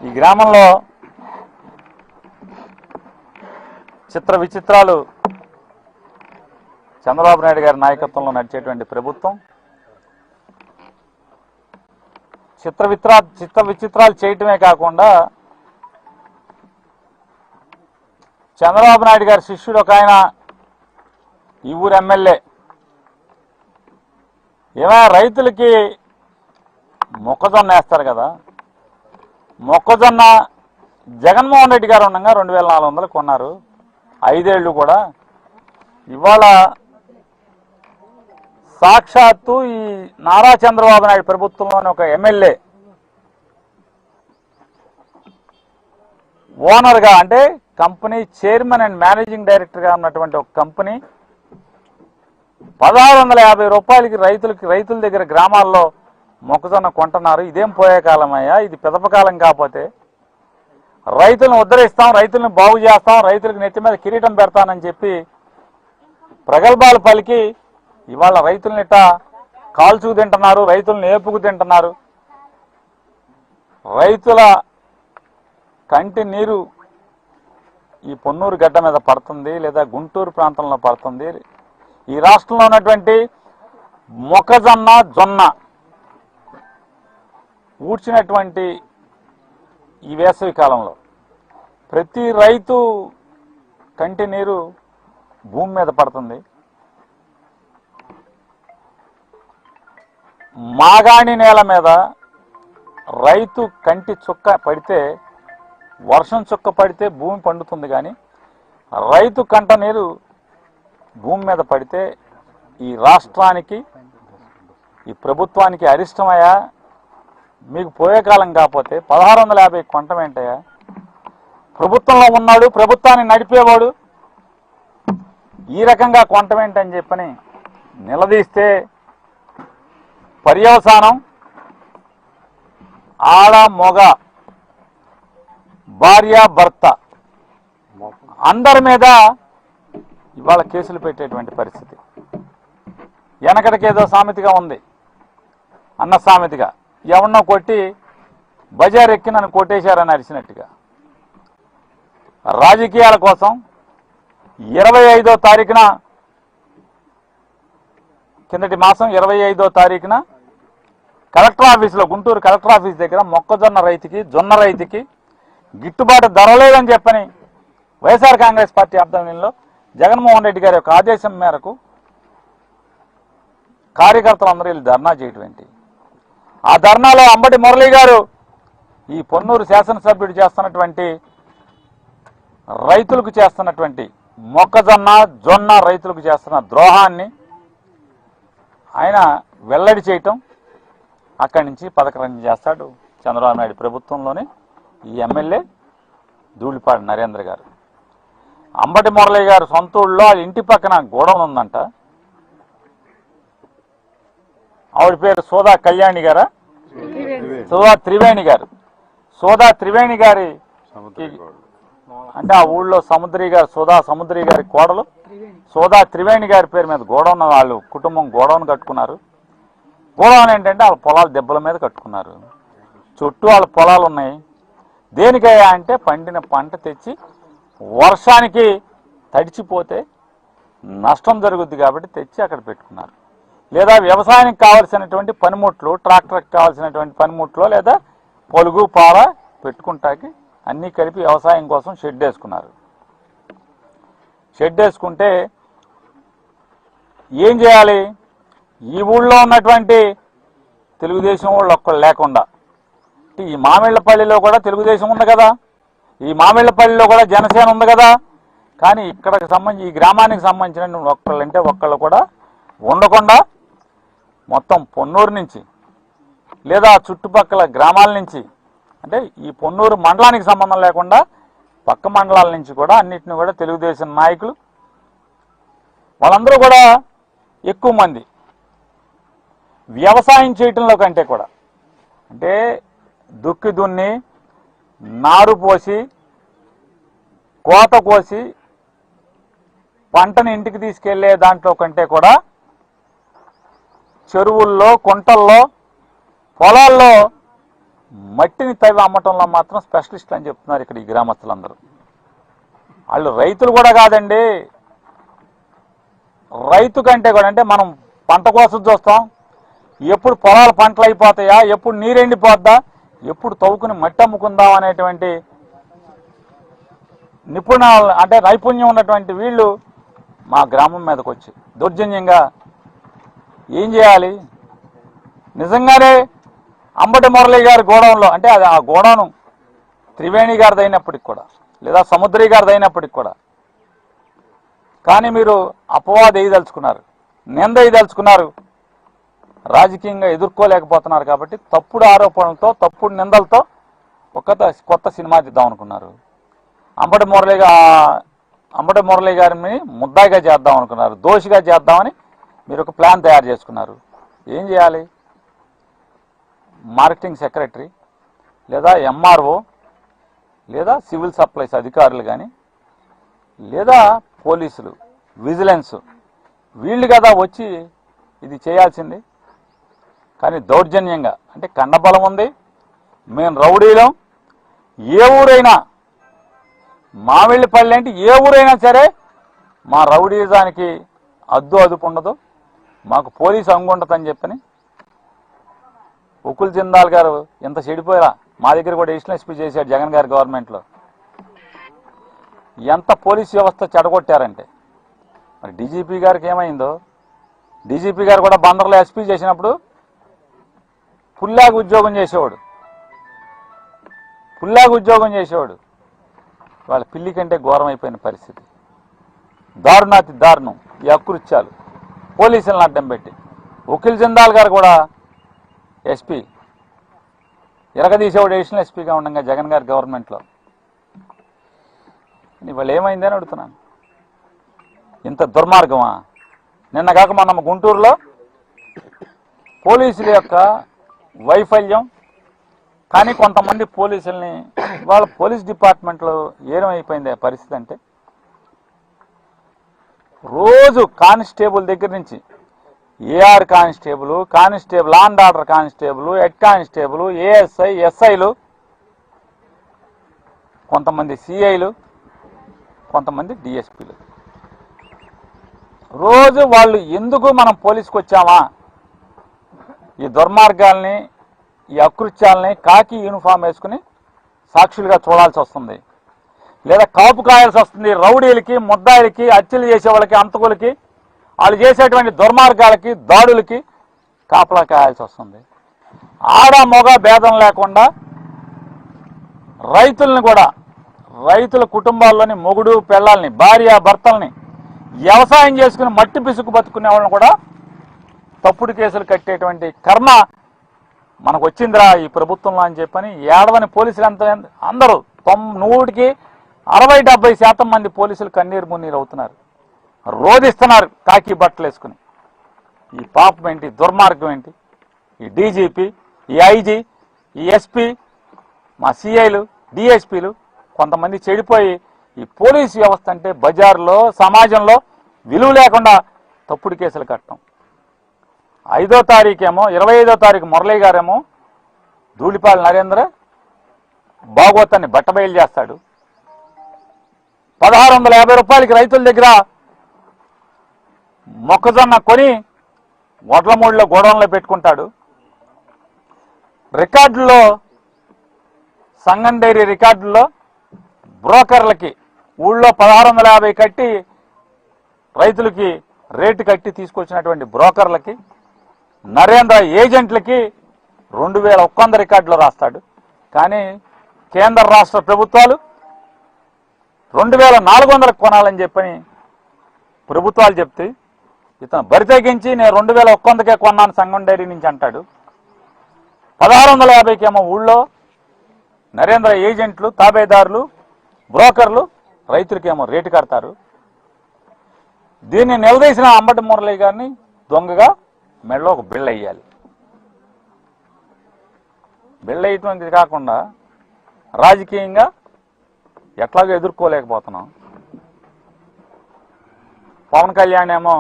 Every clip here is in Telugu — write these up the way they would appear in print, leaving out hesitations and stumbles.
ఈ గ్రామంలో చిత్ర విచిత్రాలు చంద్రబాబు నాయుడు గారి నాయకత్వంలో నడిచేటువంటి ప్రభుత్వం చిత్ర విచిత్రాలు చేయటమే కాకుండా చంద్రబాబు నాయుడు గారి శిష్యుడు ఒక ఆయన ఈ ఊరు ఎమ్మెల్యే ఏమైనా రైతులకి మొక్కజొన్న వేస్తారు కదా, మొక్కజొన్న జగన్మోహన్ రెడ్డి గారు ఉండగా 2400 కొన్నారు, 5 ఏళ్ళు కూడా. ఇవాళ సాక్షాత్తు ఈ నారా చంద్రబాబు నాయుడు ప్రభుత్వంలోని ఒక ఎమ్మెల్యే ఓనర్గా, అంటే కంపెనీ చైర్మన్ అండ్ మేనేజింగ్ డైరెక్టర్గా ఉన్నటువంటి ఒక కంపెనీ 1650 రూపాయలకి రైతుల దగ్గర గ్రామాల్లో మొక్కజొన్న కొంటున్నారు. ఇదేం పోయే కాలమయ్యా, ఇది పెదపకాలం. కాకపోతే రైతులను ఉద్ధరిస్తాం, రైతులను బాగు చేస్తాం, రైతులకు నెత్తి మీద కిరీటం పెడతానని చెప్పి ప్రగల్భాలు పలికి ఇవాళ రైతులని ఇట్టా కాల్చుకు తింటున్నారు, రైతులను ఏపుకు తింటున్నారు. రైతుల కంటి నీరు ఈ పొన్నూరు గడ్డ మీద పడుతుంది, లేదా గుంటూరు ప్రాంతంలో పడుతుంది. ఈ రాష్ట్రంలో ఉన్నటువంటి మొక్కజొన్న జొన్న ఊడ్చినటువంటి ఈ వేసవి కాలంలో ప్రతి రైతు కంటి నీరు భూమి మీద పడుతుంది. మాగాణి నేల మీద రైతు కంటి చుక్క పడితే, వర్షం చుక్క పడితే భూమి పండుతుంది, కానీ రైతు కంట నీరు భూమి మీద పడితే ఈ రాష్ట్రానికి, ఈ ప్రభుత్వానికి అరిష్టమయ్యా. మీకు పోయే కాలం కాకపోతే 1650 కొంటం ఏంటయ్యా? ప్రభుత్వంలో ఉన్నాడు, ప్రభుత్వాన్ని నడిపేవాడు ఈ రకంగా కొంటం ఏంటని చెప్పని నిలదీస్తే పర్యవసానం ఆడ మొగ భార్య భర్త అందరి మీద ఇవాళ కేసులు పెట్టేటువంటి పరిస్థితి. వెనకటికేదో సామెతగా ఉంది, అన్న సామెతగా, ఎవరినో కొట్టి బజార్ ఎక్కి నన్ను కొట్టేశారని అరిచినట్టుగా. రాజకీయాల కోసం 25వ తారీఖున, కిందటి మాసం 25వ తారీఖున కలెక్టర్ ఆఫీసులో, గుంటూరు కలెక్టర్ ఆఫీస్ దగ్గర మొక్కజొన్న రైతుకి, జొన్న రైతుకి గిట్టుబాటు ధర లేదని చెప్పని వైఎస్ఆర్ కాంగ్రెస్ పార్టీ ఆధ్వర్యంలో జగన్మోహన్ రెడ్డి గారి యొక్క ఆదేశం మేరకు కార్యకర్తలందరూ వీళ్ళు ధర్నా చేయటం ఏంటి? ఆ ధర్నాలో అంబటి మురళీ గారు ఈ పొన్నూరు శాసనసభ్యుడు చేస్తున్నటువంటి రైతులకు చేస్తున్నటువంటి మొక్కజొన్న జొన్న రైతులకు చేస్తున్న ద్రోహాన్ని ఆయన వెల్లడి చేయటం, అక్కడి నుంచి పథకరంజన చేస్తాడు చంద్రబాబు నాయుడు ప్రభుత్వంలోనే ఈ ఎమ్మెల్యే ధూళిపాడు నరేంద్ర గారు. అంబటి మురళి గారు సొంత ఊళ్ళో ఇంటి పక్కన గోడౌన్ ఉందంట. ఆవిడ పేరు సోదా కళ్యాణి గారా, సోదా త్రివేణి గారు. సోదా త్రివేణి గారి అంటే ఆ ఊళ్ళో సముద్రి గారు, సోదా సముద్రి గారి కోడలు సోదా త్రివేణి గారి పేరు మీద గోడౌన్, వాళ్ళు కుటుంబం గోడౌన్ కట్టుకున్నారు. గోడౌన్ ఏంటంటే వాళ్ళ పొలాలు దెబ్బల మీద కట్టుకున్నారు. చుట్టూ వాళ్ళ పొలాలు ఉన్నాయి. దేనికయ్యా అంటే పండిన పంట తెచ్చి వర్షానికి తడిచిపోతే నష్టం జరుగుద్ది కాబట్టి తెచ్చి అక్కడ పెట్టుకున్నారు. లేదా వ్యవసాయానికి కావాల్సినటువంటి పనిముట్లు, ట్రాక్టర్కి కావాల్సినటువంటి పనిముట్లు, లేదా పొలుగు పార పెట్టుకుంటాకి అన్నీ కలిపి వ్యవసాయం కోసం షెడ్ వేసుకున్నారు. షెడ్ వేసుకుంటే ఏం చేయాలి? ఈ ఊళ్ళో ఉన్నటువంటి తెలుగుదేశం వాళ్ళు ఒక్కళ్ళు లేకుండా, ఈ మామిళ్ళపల్లిలో కూడా తెలుగుదేశం ఉంది కదా, ఈ మామిళ్ళపల్లిలో కూడా జనసేన ఉంది కదా, కానీ ఇక్కడికి సంబంధించి ఈ గ్రామానికి సంబంధించిన ఒక్కళ్ళంటే ఒక్కళ్ళు కూడా ఉండకుండా మొత్తం పొన్నూరు నుంచి లేదా చుట్టుపక్కల గ్రామాల నుంచి, అంటే ఈ పొన్నూరు మండలానికి సంబంధం లేకుండా పక్క మండలాల నుంచి కూడా అన్నిటిని కూడా తెలుగుదేశం నాయకులు వాళ్ళందరూ కూడా ఎక్కువ మంది వ్యవసాయం చేయటంలో కంటే కూడా, అంటే దుక్కి దున్ని నారు పోసి కోత కోసి పంటను ఇంటికి తీసుకెళ్లే దాంట్లో కంటే కూడా చెరువుల్లో, కుంటల్లో, పొలాల్లో మట్టిని తవ్వి అమ్మటంలో మాత్రం స్పెషలిస్ట్ అని చెప్తున్నారు ఇక్కడ ఈ గ్రామస్తులందరూ. వాళ్ళు రైతులు కూడా కాదండి, రైతు కంటే కూడా, అంటే మనం పంట కోసం చూస్తాం, ఎప్పుడు పొలాలు పంటలు అయిపోతాయా, ఎప్పుడు నీరెండిపోద్దా, ఎప్పుడు తవ్వుకుని మట్టి అమ్ముకుందాం అనేటువంటి అంటే నైపుణ్యం ఉన్నటువంటి వీళ్ళు మా గ్రామం మీదకి వచ్చి దౌర్జన్యంగా ఏం చేయాలి? నిజంగానే అంబటి మురళి గారి గోడౌన్లో, అంటే అది ఆ గోడౌను త్రివేణి గారిది అయినప్పటికి కూడా, లేదా సముద్రి గారిది అయినప్పటికి కూడా, కానీ మీరు అపవాదం వేయదలుచుకున్నారు, నింద వేయదలుచుకున్నారు, రాజకీయంగా ఎదుర్కోలేకపోతున్నారు. కాబట్టి తప్పుడు ఆరోపణలతో, తప్పుడు నిందలతో కొత్త సినిమా తీద్దాం అనుకున్నారు. అంబటి మురళి గారిని ముద్దాయిగా చేద్దాం అనుకున్నారు, దోషిగా చేద్దామని మీరు ఒక ప్లాన్ తయారు చేసుకున్నారు. ఏం చేయాలి? మార్కెటింగ్ సెక్రటరీ లేదా ఎంఆర్ఓ లేదా సివిల్ సప్లైస్ అధికారులు కానీ, లేదా పోలీసులు, విజిలెన్స్, వీళ్ళు కదా వచ్చి ఇది చేయాల్సింది. కానీ దౌర్జన్యంగా, అంటే కండబలం ఉంది, మేము రౌడీలం, ఏ ఊరైనా, మామిళ్ళపల్లి అంటే ఏ ఊరైనా సరే మా రౌడీజానికి అదుపు ఉండదు, మాకు పోలీసు అంగుండదని చెప్పని ఉకుల్ జిందాల్ గారు ఎంత చెడిపోయారా, మా దగ్గర కూడా అడిషనల్ ఎస్పీ చేశాడు జగన్ గారి గవర్నమెంట్లో. ఎంత పోలీస్ వ్యవస్థ చెడగొట్టారంటే, మరి డీజీపీ గారికి ఏమైందో, డీజీపీ గారు కూడా బందర్లో ఎస్పీ చేసినప్పుడు పుల్లాగా ఉద్యోగం చేసేవాడు, వాళ్ళ పిల్లి కంటే ఘోరం అయిపోయిన పరిస్థితి. దారుణాతి దారుణం ఈ అకృత్యాలు, పోలీసులను అడ్డం పెట్టి. ఉకిల్ జిందాల్ గారు కూడా ఎస్పీ, ఎరగదీసేవాడు అడిషనల్ ఎస్పీగా ఉండగా జగన్ గారి గవర్నమెంట్లో. ఇవాళ ఏమైందని అడుగుతున్నాను. ఇంత దుర్మార్గమా? నిన్న కాక మొన్న గుంటూరులో పోలీసుల యొక్క వైఫల్యం, కానీ కొంతమంది పోలీసుల్ని వాళ్ళ పోలీస్ డిపార్ట్మెంట్లో ఏమైపోయింది పరిస్థితి అంటే, రోజు కానిస్టేబుల్ దగ్గర నుంచి AR constable, law and order constable, head constable, ASI, ఎస్ఐలు, కొంతమంది సిఐలు, కొంతమంది డిఎస్పీలు, రోజు వాళ్ళు ఎందుకు మనం పోలీసుకు వచ్చామా, ఈ దుర్మార్గాల్ని, ఈ అకృత్యాలని కాకి యూనిఫామ్ వేసుకుని సాక్షులుగా చూడాల్సి వస్తుంది, లేదా కాపు కాయాల్సి వస్తుంది. రౌడీలకి, ముద్దాయిలకి, హత్యలు చేసే వాళ్ళకి, అంతకులకి, వాళ్ళు చేసేటువంటి దుర్మార్గాలకి, దాడులకి కాపలా కాయాల్సి వస్తుంది. ఆడ మొగ భేదం లేకుండా రైతుల్ని కూడా, రైతుల కుటుంబాల్లోని మొగుడు పిల్లల్ని, భార్య భర్తల్ని, వ్యవసాయం చేసుకుని మట్టి పిసుకు బతుకునే వాళ్ళని కూడా తప్పుడు కేసులు కట్టేటువంటి కర్మ మనకు వచ్చిందిరా ఈ ప్రభుత్వంలో అని చెప్పని ఏడవని పోలీసులు అందరూ 100కి 60-70% మంది పోలీసులు కన్నీరు మున్నీరు అవుతున్నారు, రోధిస్తున్నారు కాకి బట్టలు వేసుకుని. ఈ పాపం ఏంటి, దుర్మార్గం ఏంటి? ఈ డీజీపీ, ఈ ఐజీ, ఈ ఎస్పీ, మా సిఐలు, డిఎస్పీలు కొంతమంది చెడిపోయి ఈ పోలీసు వ్యవస్థ అంటే బజార్లో, సమాజంలో విలువ లేకుండా తప్పుడు కేసులు కట్టడం. 5వ తారీఖేమో, 25వ తారీఖు మురళీ గారేమో ధూళిపాల నరేంద్ర భాగవతాన్ని బట్టబయలు చేస్తాడు. 1650 రూపాయలకి రైతుల దగ్గర మొక్కజొన్న కొని వడ్లమూడిలో గోడౌన్లో పెట్టుకుంటాడు. రికార్డుల్లో, సంగం డైరీ రికార్డుల్లో బ్రోకర్లకి ఊళ్ళో 1650 కట్టి రైతులకి రేటు కట్టి తీసుకొచ్చినటువంటి బ్రోకర్లకి, నరేంద్ర ఏజెంట్లకి 2100 రికార్డులో రాస్తాడు. కానీ కేంద్ర రాష్ట్ర ప్రభుత్వాలు 2400 కొనాలని చెప్పని ప్రభుత్వాలు చెప్తే ఇతను బరి తెగించి నేను 2100కే కొన్నాను సంగం డైరీ నుంచి అంటాడు. 1650కేమో ఊళ్ళో నరేంద్ర ఏజెంట్లు, తాబేదారులు, బ్రోకర్లు రైతులకేమో రేటు కడతారు. దీన్ని నిలదీసిన అంబటి మురళి గారిని దొంగగా మెడలో ఒక బిళ్ళ వేయాలి. బిళ్ళ వేయటం కాకుండా రాజకీయంగా ఎట్లాగో ఎదుర్కోలేకపోతున్నాం. పవన్ కళ్యాణ్ ఏమో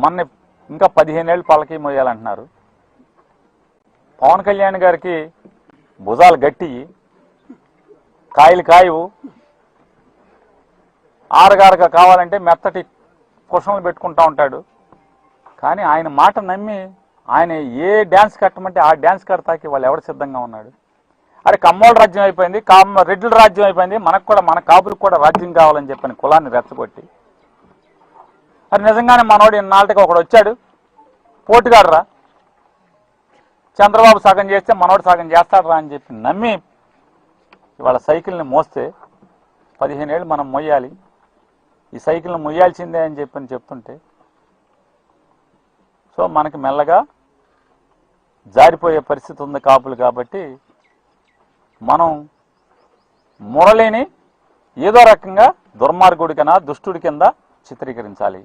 మొన్న ఇంకా 15 ఏళ్ళు పల్లకి మోయాలంటున్నారు. పవన్ కళ్యాణ్ గారికి భుజాలు గట్టి, కాయలు కాయవు, ఆరగారగా కావాలంటే మెత్తటి కుషన్లు పెట్టుకుంటా ఉంటాడు. కానీ ఆయన మాట నమ్మి ఆయన ఏ డ్యాన్స్ కట్టమంటే ఆ డ్యాన్స్ కడతాకి వాళ్ళు ఎవరు సిద్ధంగా ఉన్నాడు? అరే కమ్మోళ్ళ రాజ్యం అయిపోయింది, రెడ్ల రాజ్యం అయిపోయింది, మనకు కూడా మన కాపులకు కూడా రాజ్యం కావాలని చెప్పని కులాన్ని రెచ్చగొట్టి, అది నిజంగానే మనోడు ఇన్నాళ్ళకి ఒకడు వచ్చాడు పోటుగాడరా, చంద్రబాబు సగం చేస్తే మనోడు సగం చేస్తాడరా అని చెప్పి నమ్మి ఇవాళ సైకిల్ని మోస్తే 15 ఏళ్ళు మనం మొయ్యాలి, ఈ సైకిల్ని మొయ్యాల్సిందే అని చెప్పని చెప్తుంటే, సో మనకి మెల్లగా జారిపోయే పరిస్థితి ఉంది కాపులు. కాబట్టి మనం మురళిని ఏదో రకంగా దుర్మార్గుడి కింద దుష్టుడి కింద చిత్రీకరించాలి,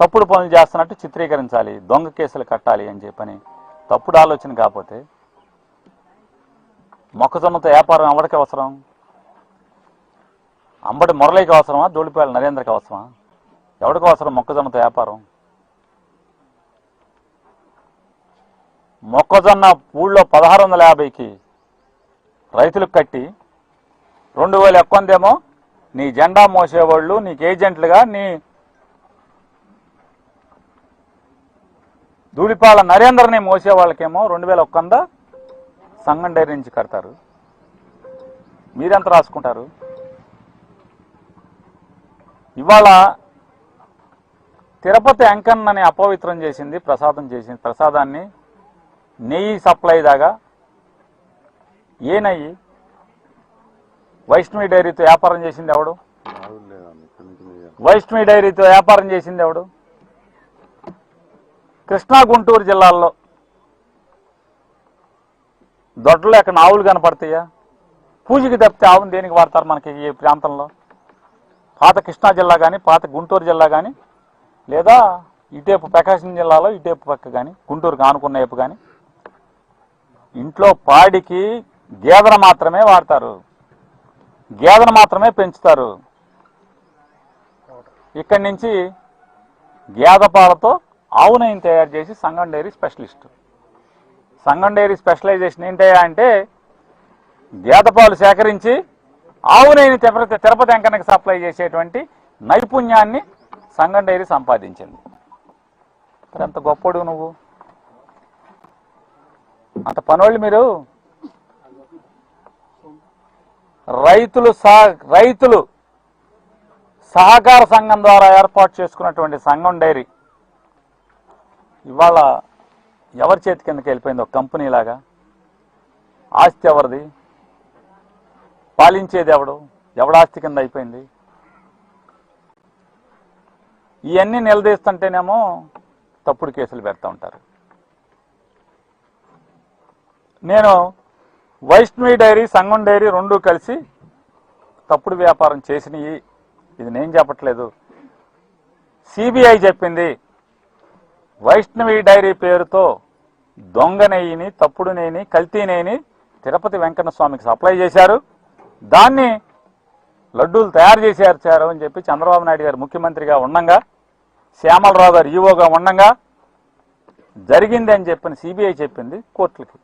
తప్పుడు పనులు చేస్తున్నట్టు చిత్రీకరించాలి, దొంగ కేసులు కట్టాలి అని చెప్పని తప్పుడు ఆలోచన. కాకపోతే మొక్కజొన్నతో వ్యాపారం ఎవరికి అవసరం? అంబటి మురళికి అవసరమా? దూళిపాయల నరేంద్రకి అవసరమా? ఎవరికి అవసరం మొక్కజొన్నతో వ్యాపారం? మొక్కజొన్న ఊళ్ళో 1650కి రైతులకు కట్టి 2000 ఎక్కువందేమో నీ జెండా మోసేవాళ్ళు, నీకు ఏజెంట్లుగా నీ ధూళిపాల నరేంద్రని మోసేవాళ్ళకేమో 2000 ఒక్కంద సంగం డైరీ నుంచి కడతారు. మీరెంత రాసుకుంటారు? ఇవాళ తిరుపతి వెంకన్నని అపవిత్రం చేసింది, ప్రసాదాన్ని నెయ్యి సప్లై దాగా ఏ నెయ్యి? వైష్ణవి డైరీతో వ్యాపారం చేసింది ఎవడు? వైష్ణవి డైరీతో వ్యాపారం చేసింది ఎవడు? కృష్ణా గుంటూరు జిల్లాల్లో దొడ్లో ఎక్కడ ఆవులు కనపడతాయా? పూజకి తప్పితే ఆవును దేనికి వాడతారు మనకి ఈ ప్రాంతంలో? పాత కృష్ణా జిల్లా కానీ, పాత గుంటూరు జిల్లా కానీ, లేదా ఇటేపు ప్రకాశం జిల్లాలో ఇటేపు పక్క కానీ, గుంటూరుకు ఆనుకున్న వైపు కానీ ఇంట్లో పాడికి గేదెను మాత్రమే వాడతారు, గేదెను మాత్రమే పెంచుతారు. ఇక్కడి నుంచి గేదె పాలతో ఆవు నెయ్యిని తయారు చేసి సంగం డైరీ స్పెషలిస్ట్. సంగం డైరీ స్పెషలైజేషన్ ఏంటయ్యా అంటే గేదె పాలు సేకరించి ఆవు నెయ్యిని తిరుపతి వెంకన్నకి సప్లై చేసేటువంటి నైపుణ్యాన్ని సంగం డైరీ సంపాదించింది. ఎంత గొప్పడు నువ్వు, అంత పనోళ్ళు మీరు. రైతులు సహకార సంఘం ద్వారా ఏర్పాటు చేసుకున్నటువంటి సంఘం డైరీ ఇవాళ ఎవరి చేతి కిందకి వెళ్ళిపోయింది? ఒక కంపెనీ లాగా. ఆస్తి ఎవరిది? పాలించేది ఎవడు? ఎవడ ఆస్తి కింద అయిపోయింది? ఇవన్నీ నిలదీస్తుంటేనేమో తప్పుడు కేసులు పెడతా ఉంటారు. నేను వైష్ణవి డైరీ, సంగం డైరీ రెండూ కలిసి తప్పుడు వ్యాపారం చేసినవి, ఇది నేను చెప్పట్లేదు, సిబిఐ చెప్పింది. వైష్ణవి డైరీ పేరుతో దొంగ నెయ్యిని, తప్పుడు నెయ్యిని, కల్తీ నెయ్యిని తిరుపతి వెంకన్న స్వామికి సప్లై చేశారు. దాన్ని లడ్డూలు తయారు చేశారు అని చెప్పి చంద్రబాబు నాయుడు గారు ముఖ్యమంత్రిగా ఉండంగా, శ్యామలరావు గారు ఈవోగా ఉండంగా జరిగింది అని చెప్పని సిబిఐ చెప్పింది కోర్టులకి.